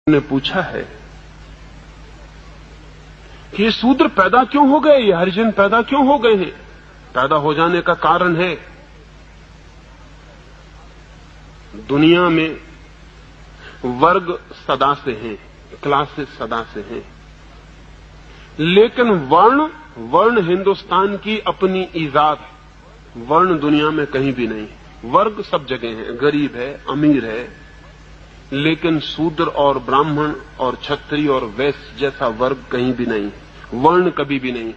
ने पूछा है कि ये शूद्र पैदा क्यों हो गए, ये हरिजन पैदा क्यों हो गए हैं। पैदा हो जाने का कारण है दुनिया में वर्ग सदा से हैं, क्लासेस सदा से हैं, लेकिन वर्ण हिंदुस्तान की अपनी ईजाद है। वर्ण दुनिया में कहीं भी नहीं। वर्ग सब जगह है, गरीब है, अमीर है, लेकिन शूद्र और ब्राह्मण और क्षत्रिय और वैश्य जैसा वर्ग कहीं भी नहीं। वर्ण कभी भी नहीं।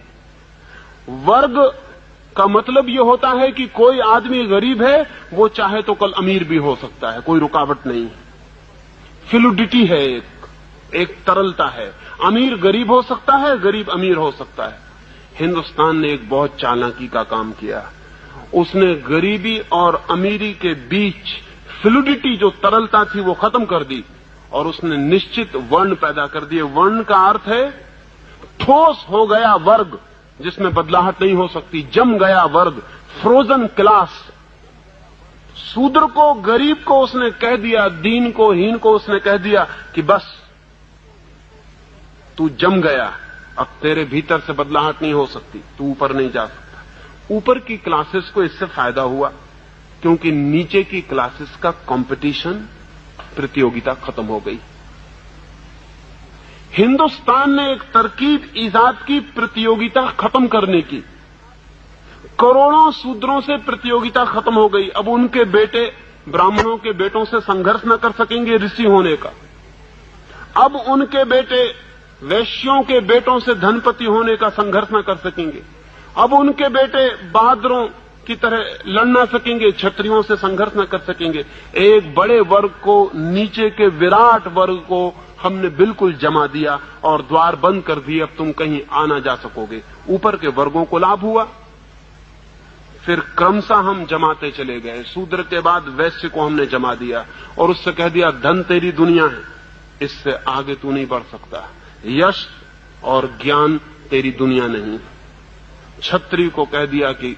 वर्ग का मतलब यह होता है कि कोई आदमी गरीब है, वो चाहे तो कल अमीर भी हो सकता है, कोई रुकावट नहीं। फ्लूइडिटी है, एक तरलता है। अमीर गरीब हो सकता है, गरीब अमीर हो सकता है। हिंदुस्तान ने एक बहुत चालाकी का काम किया। उसने गरीबी और अमीरी के बीच फ्लूइडिटी, जो तरलता थी, वो खत्म कर दी और उसने निश्चित वर्ण पैदा कर दिए। वर्ण का अर्थ है ठोस हो गया वर्ग जिसमें बदलाहट नहीं हो सकती, जम गया वर्ग, फ्रोजन क्लास। शूद्र को, गरीब को उसने कह दिया, दीन को, हीन को उसने कह दिया कि बस तू जम गया, अब तेरे भीतर से बदलाहट नहीं हो सकती, तू ऊपर नहीं जा सकता। ऊपर की क्लासेस को इससे फायदा हुआ क्योंकि नीचे की क्लासेस का कंपटीशन, प्रतियोगिता खत्म हो गई। हिंदुस्तान ने एक तरकीब ईजाद की प्रतियोगिता खत्म करने की। करोड़ों शूद्रों से प्रतियोगिता खत्म हो गई। अब उनके बेटे ब्राह्मणों के बेटों से संघर्ष न कर सकेंगे ऋषि होने का। अब उनके बेटे वैश्यों के बेटों से धनपति होने का संघर्ष न कर सकेंगे। अब उनके बेटे बहादुरों की तरह लड़ ना सकेंगे, क्षत्रियों से संघर्ष न कर सकेंगे। एक बड़े वर्ग को, नीचे के विराट वर्ग को हमने बिल्कुल जमा दिया और द्वार बंद कर दिए। अब तुम कहीं आ ना जा सकोगे। ऊपर के वर्गों को लाभ हुआ। फिर क्रमशः हम जमाते चले गए। शूद्र के बाद वैश्य को हमने जमा दिया और उससे कह दिया धन तेरी दुनिया है, इससे आगे तू नहीं बढ़ सकता। यश और ज्ञान तेरी दुनिया नहीं। क्षत्रिय को कह दिया कि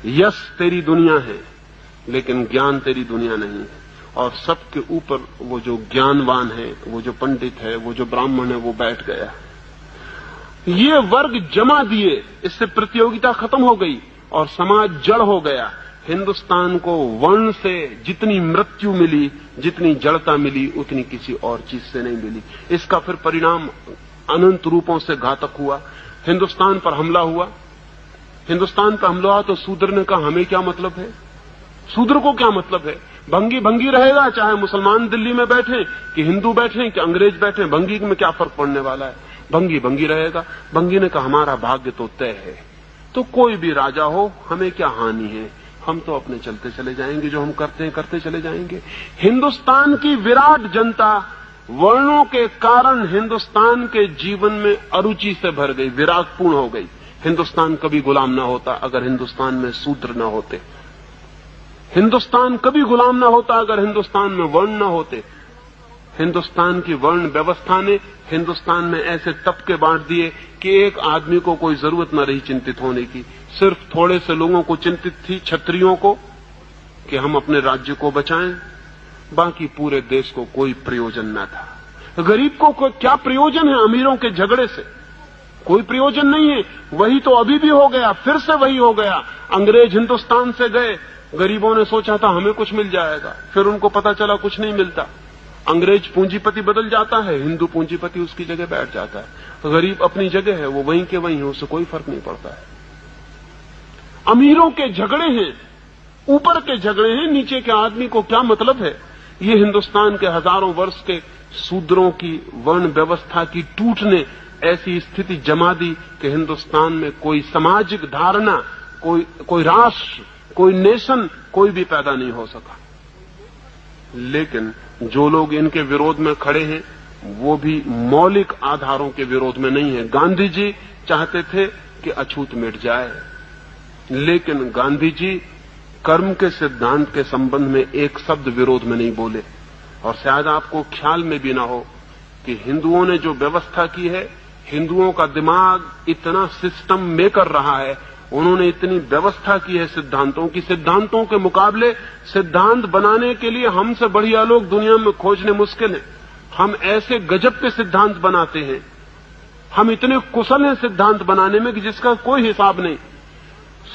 यश तेरी दुनिया है, लेकिन ज्ञान तेरी दुनिया नहीं। और सबके ऊपर वो जो ज्ञानवान है, वो जो पंडित है, वो जो ब्राह्मण है, वो बैठ गया। ये वर्ग जमा दिए, इससे प्रतियोगिता खत्म हो गई और समाज जड़ हो गया। हिंदुस्तान को वर्ण से जितनी मृत्यु मिली, जितनी जड़ता मिली, उतनी किसी और चीज से नहीं मिली। इसका फिर परिणाम अनंत रूपों से घातक हुआ। हिंदुस्तान पर हमला हुआ। हिंदुस्तान पर हमला हुआ तो शूद्र ने कहा हमें क्या मतलब है, शूद्र को क्या मतलब है। भंगी भंगी रहेगा, चाहे मुसलमान दिल्ली में बैठे कि हिंदू बैठे कि अंग्रेज बैठे, भंगी में क्या फर्क पड़ने वाला है। भंगी भंगी रहेगा। भंगी ने कहा हमारा भाग्य तो तय है, तो कोई भी राजा हो, हमें क्या हानि है, हम तो अपने चलते चले जाएंगे, जो हम करते हैं करते चले जाएंगे। हिंदुस्तान की विराट जनता वर्णों के कारण हिंदुस्तान के जीवन में अरुचि से भर गई, विरागपूर्ण हो गई। हिंदुस्तान कभी गुलाम ना होता अगर हिंदुस्तान में शूद्र न होते। हिंदुस्तान कभी गुलाम ना होता अगर हिंदुस्तान में वर्ण न होते। हिंदुस्तान की वर्ण व्यवस्था ने हिंदुस्तान में ऐसे तबके बांट दिए कि एक आदमी को कोई जरूरत न रही चिंतित होने की। सिर्फ थोड़े से लोगों को चिंतित थी, क्षत्रियों को, कि हम अपने राज्य को बचाएं। बाकी पूरे देश को कोई प्रयोजन न था। गरीब को क्या प्रयोजन है अमीरों के झगड़े से? कोई प्रयोजन नहीं है। वही तो अभी भी हो गया, फिर से वही हो गया। अंग्रेज हिंदुस्तान से गए, गरीबों ने सोचा था हमें कुछ मिल जाएगा, फिर उनको पता चला कुछ नहीं मिलता। अंग्रेज पूंजीपति बदल जाता है, हिंदू पूंजीपति उसकी जगह बैठ जाता है। गरीब अपनी जगह है, वो वहीं के वहीं है, उससे कोई फर्क नहीं पड़ता है। अमीरों के झगड़े हैं, ऊपर के झगड़े हैं, नीचे के आदमी को क्या मतलब है। ये हिंदुस्तान के हजारों वर्ष के शूद्रों की वर्ण व्यवस्था की टूट ने ऐसी स्थिति जमा दी कि हिंदुस्तान में कोई सामाजिक धारणा, कोई राष्ट्र, कोई नेशन, कोई भी पैदा नहीं हो सका। लेकिन जो लोग इनके विरोध में खड़े हैं, वो भी मौलिक आधारों के विरोध में नहीं है। गांधी जी चाहते थे कि अछूत मिट जाए, लेकिन गांधी जी कर्म के सिद्धांत के संबंध में एक शब्द विरोध में नहीं बोले। और शायद आपको ख्याल में भी ना हो कि हिंदुओं ने जो व्यवस्था की है, हिंदुओं का दिमाग इतना सिस्टम मेकर रहा है, उन्होंने इतनी व्यवस्था की है सिद्धांतों की। सिद्धांतों के मुकाबले सिद्धांत बनाने के लिए हमसे बढ़िया लोग दुनिया में खोजने मुश्किल है। हम ऐसे गजब के सिद्धांत बनाते हैं, हम इतने कुशल हैं सिद्धांत बनाने में कि जिसका कोई हिसाब नहीं।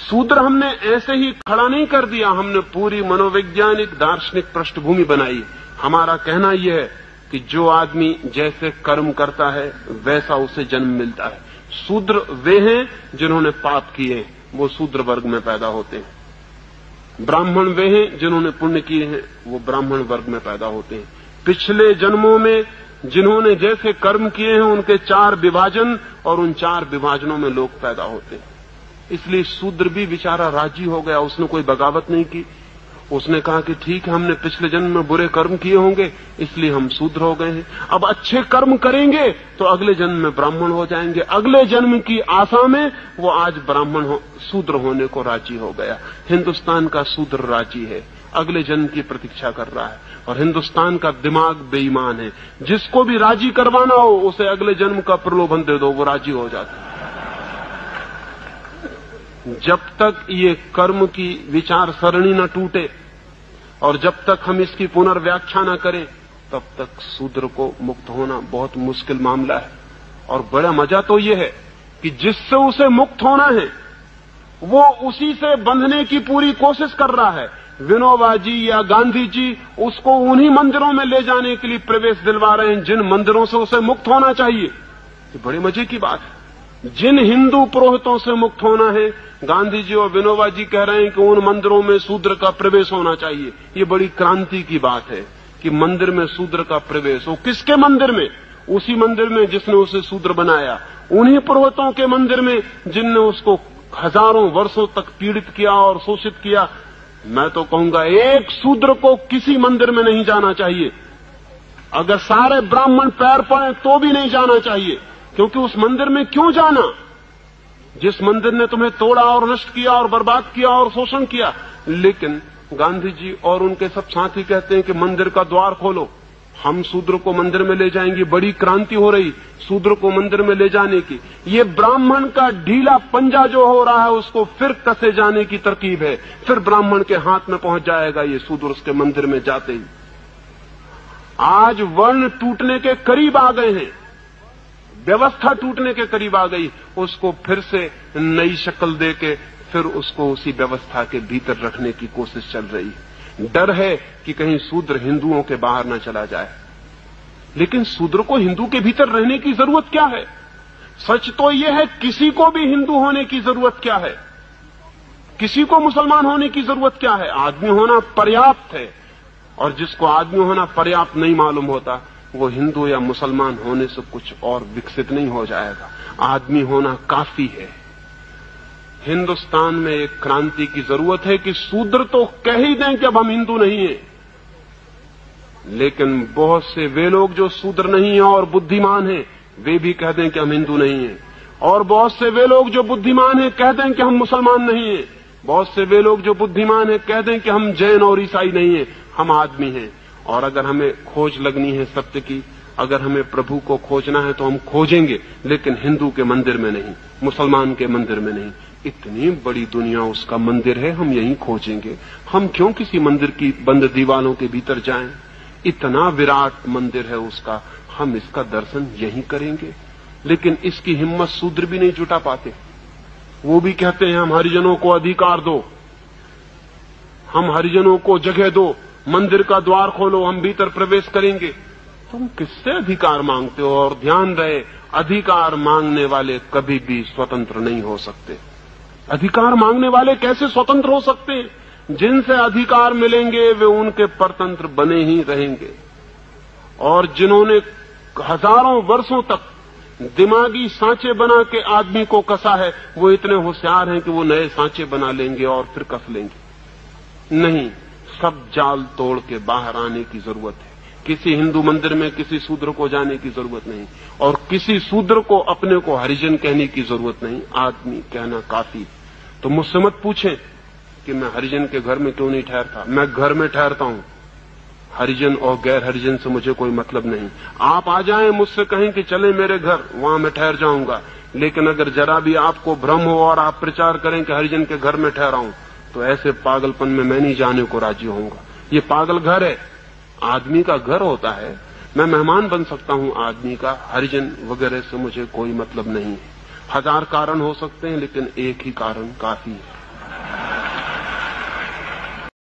शूद्र हमने ऐसे ही खड़ा नहीं कर दिया, हमने पूरी मनोवैज्ञानिक दार्शनिक पृष्ठभूमि बनाई। हमारा कहना यह है कि जो आदमी जैसे कर्म करता है वैसा उसे जन्म मिलता है। शूद्र वे हैं जिन्होंने पाप किए, वो शूद्र वर्ग में पैदा होते हैं। ब्राह्मण वे हैं जिन्होंने पुण्य किए हैं, वो ब्राह्मण वर्ग में पैदा होते हैं। पिछले जन्मों में जिन्होंने जैसे कर्म किए हैं उनके 4 विभाजन, और उन 4 विभाजनों में लोग पैदा होते हैं। इसलिए शूद्र भी बेचारा राजी हो गया, उसने कोई बगावत नहीं की। उसने कहा कि ठीक है, हमने पिछले जन्म में बुरे कर्म किए होंगे इसलिए हम शूद्र हो गए हैं, अब अच्छे कर्म करेंगे तो अगले जन्म में ब्राह्मण हो जाएंगे। अगले जन्म की आशा में वो आज शूद्र होने को राजी हो गया। हिंदुस्तान का शूद्र राजी है, अगले जन्म की प्रतीक्षा कर रहा है, और हिंदुस्तान का दिमाग बेईमान है। जिसको भी राजी करवाना हो उसे अगले जन्म का प्रलोभन दे दो, वो राजी हो जाता है। जब तक ये कर्म की विचार सरणी न टूटे और जब तक हम इसकी पुनर्व्याख्या न करें, तब तक शूद्र को मुक्त होना बहुत मुश्किल मामला है। और बड़ा मजा तो ये है कि जिससे उसे मुक्त होना है वो उसी से बंधने की पूरी कोशिश कर रहा है। विनोबा जी या गांधी जी उसको उन्हीं मंदिरों में ले जाने के लिए प्रवेश दिलवा रहे हैं जिन मंदिरों से उसे मुक्त होना चाहिए। ये बड़े मजे की बात है। जिन हिंदू पुरोहितों से मुक्त होना है, गांधी जी और विनोबा जी कह रहे हैं कि उन मंदिरों में शूद्र का प्रवेश होना चाहिए। ये बड़ी क्रांति की बात है कि मंदिर में शूद्र का प्रवेश हो। किसके मंदिर में? उसी मंदिर में जिसने उसे शूद्र बनाया, उन्हीं पुरोहितों के मंदिर में जिनने उसको हजारों वर्षों तक पीड़ित किया और शोषित किया। मैं तो कहूंगा एक शूद्र को किसी मंदिर में नहीं जाना चाहिए। अगर सारे ब्राह्मण पैर पड़े तो भी नहीं जाना चाहिए, क्योंकि उस मंदिर में क्यों जाना जिस मंदिर ने तुम्हें तोड़ा और नष्ट किया और बर्बाद किया और शोषण किया। लेकिन गांधी जी और उनके सब साथी कहते हैं कि मंदिर का द्वार खोलो, हम शूद्र को मंदिर में ले जाएंगे। बड़ी क्रांति हो रही शूद्र को मंदिर में ले जाने की। ये ब्राह्मण का ढीला पंजा जो हो रहा है उसको फिर कसे जाने की तरकीब है। फिर ब्राह्मण के हाथ में पहुंच जाएगा ये शूद्र उसके मंदिर में जाते ही। आज वर्ण टूटने के करीब आ गए हैं, व्यवस्था टूटने के करीब आ गई। उसको फिर से नई शक्ल देके फिर उसको उसी व्यवस्था के भीतर रखने की कोशिश चल रही है। डर है कि कहीं शूद्र हिंदुओं के बाहर न चला जाए। लेकिन शूद्र को हिंदू के भीतर रहने की जरूरत क्या है? सच तो यह है किसी को भी हिंदू होने की जरूरत क्या है, किसी को मुसलमान होने की जरूरत क्या है? आदमी होना पर्याप्त है। और जिसको आदमी होना पर्याप्त नहीं मालूम होता वो हिंदू या मुसलमान होने से कुछ और विकसित नहीं हो जाएगा। आदमी होना काफी है। हिंदुस्तान में एक क्रांति की जरूरत है कि शूद्र तो कह ही दें कि अब हम हिंदू नहीं हैं, लेकिन बहुत से वे लोग जो शूद्र नहीं हैं और बुद्धिमान हैं वे भी कह दें कि हम हिंदू नहीं हैं। और बहुत से वे लोग जो बुद्धिमान हैं कह दें कि हम मुसलमान नहीं हैं। बहुत से वे लोग जो बुद्धिमान हैं कह दें कि हम जैन और ईसाई नहीं हैं, हम आदमी हैं। और अगर हमें खोज लगनी है सत्य की, अगर हमें प्रभु को खोजना है तो हम खोजेंगे, लेकिन हिंदू के मंदिर में नहीं, मुसलमान के मंदिर में नहीं। इतनी बड़ी दुनिया उसका मंदिर है, हम यहीं खोजेंगे। हम क्यों किसी मंदिर की बंद दीवारों के भीतर जाएं? इतना विराट मंदिर है उसका, हम इसका दर्शन यहीं करेंगे। लेकिन इसकी हिम्मत शूद्र भी नहीं जुटा पाते। वो भी कहते हैं हम हरिजनों को अधिकार दो, हम हरिजनों को जगह दो, मंदिर का द्वार खोलो, हम भीतर प्रवेश करेंगे। तुम किससे अधिकार मांगते हो? और ध्यान रहे, अधिकार मांगने वाले कभी भी स्वतंत्र नहीं हो सकते। अधिकार मांगने वाले कैसे स्वतंत्र हो सकते हैं? जिनसे अधिकार मिलेंगे वे उनके परतंत्र बने ही रहेंगे। और जिन्होंने हजारों वर्षों तक दिमागी सांचे बना के आदमी को कसा है, वो इतने होशियार हैं कि वो नए सांचे बना लेंगे और फिर कस लेंगे। नहीं, सब जाल तोड़ के बाहर आने की जरूरत है। किसी हिंदू मंदिर में किसी शूद्र को जाने की जरूरत नहीं, और किसी शूद्र को अपने को हरिजन कहने की जरूरत नहीं। आदमी कहना काफी। तो मुझसे मत पूछें कि मैं हरिजन के घर में क्यों नहीं ठहरता। मैं घर में ठहरता हूं, हरिजन और गैर हरिजन से मुझे कोई मतलब नहीं। आप आ जाएं, मुझसे कहें कि चले मेरे घर, वहां मैं ठहर जाऊंगा। लेकिन अगर जरा भी आपको भ्रम हो और आप प्रचार करें कि हरिजन के घर में ठहरा हूं, तो ऐसे पागलपन में मैं नहीं जाने को राजी होऊंगा। ये पागल घर है। आदमी का घर होता है मैं मेहमान बन सकता हूं आदमी का, हरिजन वगैरह से मुझे कोई मतलब नहीं है। 1000 कारण हो सकते हैं, लेकिन एक ही कारण काफी है।